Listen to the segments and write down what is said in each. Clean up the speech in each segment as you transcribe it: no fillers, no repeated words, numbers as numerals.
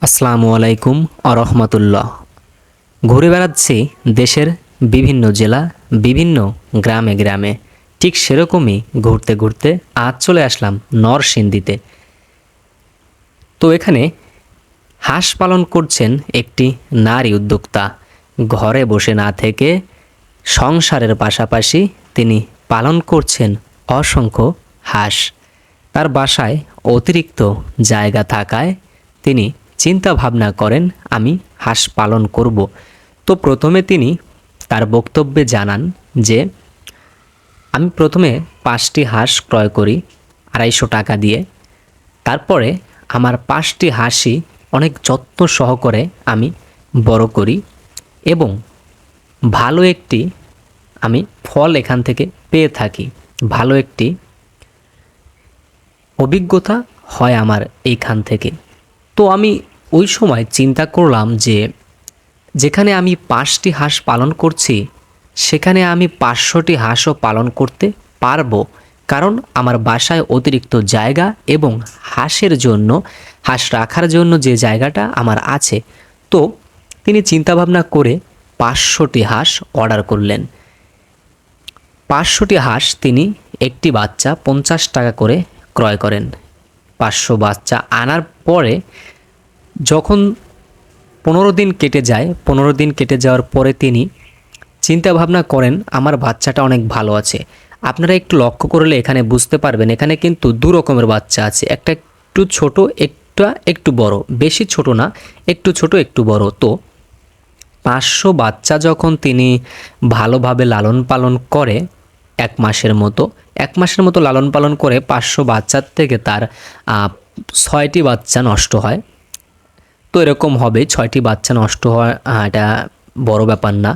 আসসালামু আলাইকুম আরহামাতুল্লাহ। ঘুরে বেড়াচ্ছি দেশের বিভিন্ন জেলা, বিভিন্ন গ্রামে গ্রামে। ঠিক সেরকমই ঘুরতে ঘুরতে আজ চলে আসলাম নরসিংদীতে। তো এখানে হাঁস পালন করছেন একটি নারী উদ্যোক্তা। ঘরে বসে না থেকে সংসারের পাশাপাশি তিনি পালন করছেন অসংখ্য হাঁস। তার বাসায় অতিরিক্ত জায়গা থাকায় তিনি চিন্তা ভাবনা করেন আমি হাঁস পালন করব। তো প্রথমে তিনি তার বক্তব্যে জানান যে আমি প্রথমে 5টি হাঁস ক্রয় করি 250 টাকা দিয়ে। তারপরে আমার 5টি হাঁসই অনেক যত্ন সহকারে আমি বড় করি এবং ভালো একটি আমি ফল এখান থেকে পেয়ে থাকি। ভালো একটি অভিজ্ঞতা হয় আমার এইখান থেকে। তো আমি ওই সময় চিন্তা করলাম যে যেখানে আমি 5টি হাঁস পালন করছি সেখানে আমি 500টি হাঁসও পালন করতে পারবো, কারণ আমার বাসায় অতিরিক্ত জায়গা এবং হাঁস রাখার জন্য যে জায়গাটা আমার আছে। তো তিনি চিন্তাভাবনা করে 500টি হাঁস অর্ডার করলেন। 500টি হাঁস তিনি একটি বাচ্চা 50 টাকা করে ক্রয় করেন। 500 বাচ্চা আনার পরে যখন 15 দিন কেটে যায়, 15 দিন কেটে যাওয়ার পরে তিনি চিন্তা ভাবনা করেন আমার বাচ্চাটা অনেক ভালো আছে। আপনারা একটু লক্ষ্য করলে এখানে বুঝতে পারবেন, এখানে কিন্তু দু রকমের বাচ্চা আছে, একটা একটু ছোট, একটা একটু বড়। বেশি ছোট না, একটু ছোট একটু বড়। তো 500 বাচ্চা যখন তিনি ভালোভাবে লালন পালন করে 1 মাসের মতো লালন পালন করে 500 বাচ্চার থেকে তার 6টি বাচ্চা নষ্ট হয়। তো এরকম হবে, 6টি বাচ্চা নষ্ট হওয়া এটা বড় ব্যাপার না।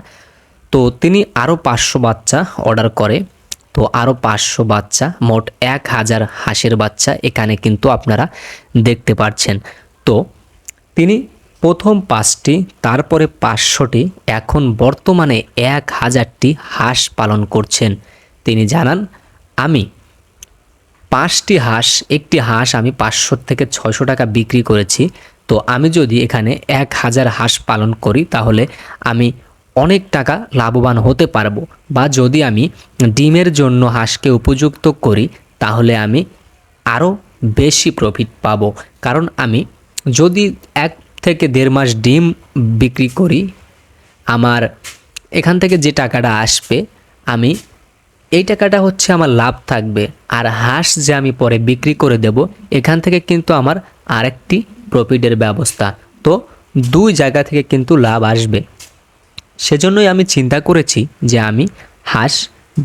তো তিনি আরও 500 বাচ্চা অর্ডার করে। তো আরও 500 বাচ্চা, মোট 1000 হাঁসের বাচ্চা এখানে কিন্তু আপনারা দেখতে পাচ্ছেন। তো তিনি প্রথম 5টি, তারপরে 500টি, এখন বর্তমানে 1000টি হাঁস পালন করছেন। তিনি জানান আমি 5টি হাঁস, একটি হাঁস আমি 500 থেকে 600 টাকা বিক্রি করেছি। তো আমি যদি এখানে 1000 হাঁস পালন করি তাহলে আমি অনেক টাকা লাভবান হতে পারবো, বা যদি আমি ডিমের জন্য হাঁসকে উপযুক্ত করি তাহলে আমি আরও বেশি প্রফিট পাবো। কারণ আমি যদি 1 থেকে 1.5 মাস ডিম বিক্রি করি, আমার এখান থেকে যে টাকাটা আসবে আমি এই টাকাটা হচ্ছে আমার লাভ থাকবে। আর হাঁস যে আমি পরে বিক্রি করে দেব, এখান থেকে কিন্তু আমার আরেকটি প্রফিটের ব্যবস্থা। তো 2 জায়গা থেকে কিন্তু লাভ আসবে। সেজন্যই আমি চিন্তা করেছি যে আমি হাঁস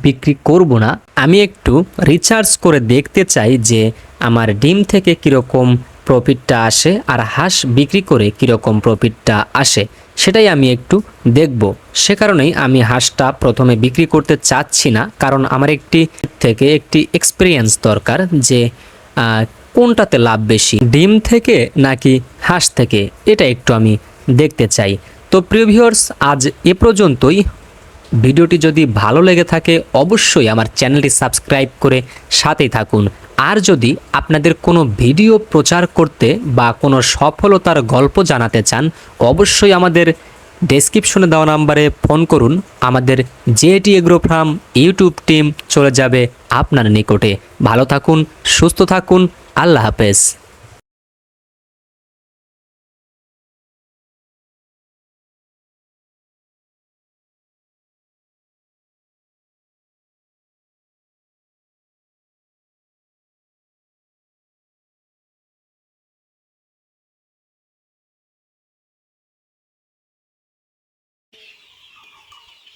বিক্রি করব না, আমি একটু রিসার্চ করে দেখতে চাই যে আমার ডিম থেকে কীরকম প্রফিটটা আসে আর হাঁস বিক্রি করে কীরকম প্রফিটটা আসে, সেটাই আমি একটু দেখব। সে কারণেই আমি হাঁসটা প্রথমে বিক্রি করতে চাচ্ছি না, কারণ আমার একটি এক্সপিরিয়েন্স দরকার যে কোনটাতে লাভ বেশি, ডিম থেকে নাকি হাঁস থেকে, এটা একটু আমি দেখতে চাই। তো প্রিয় ভিউয়ার্স, আজ এ পর্যন্তই। ভিডিওটি যদি ভালো লেগে থাকে অবশ্যই আমার চ্যানেলটি সাবস্ক্রাইব করে সাথেই থাকুন। আর যদি আপনাদের কোনো ভিডিও প্রচার করতে বা কোনো সফলতার গল্প জানাতে চান অবশ্যই আমাদের ডেসক্রিপশনে দেওয়া নাম্বারে ফোন করুন। আমাদের jetty agro farm YouTube team চলে যাবে আপনার নিকটে। ভালো থাকুন, সুস্থ থাকুন, আল্লাহ হাফেজ।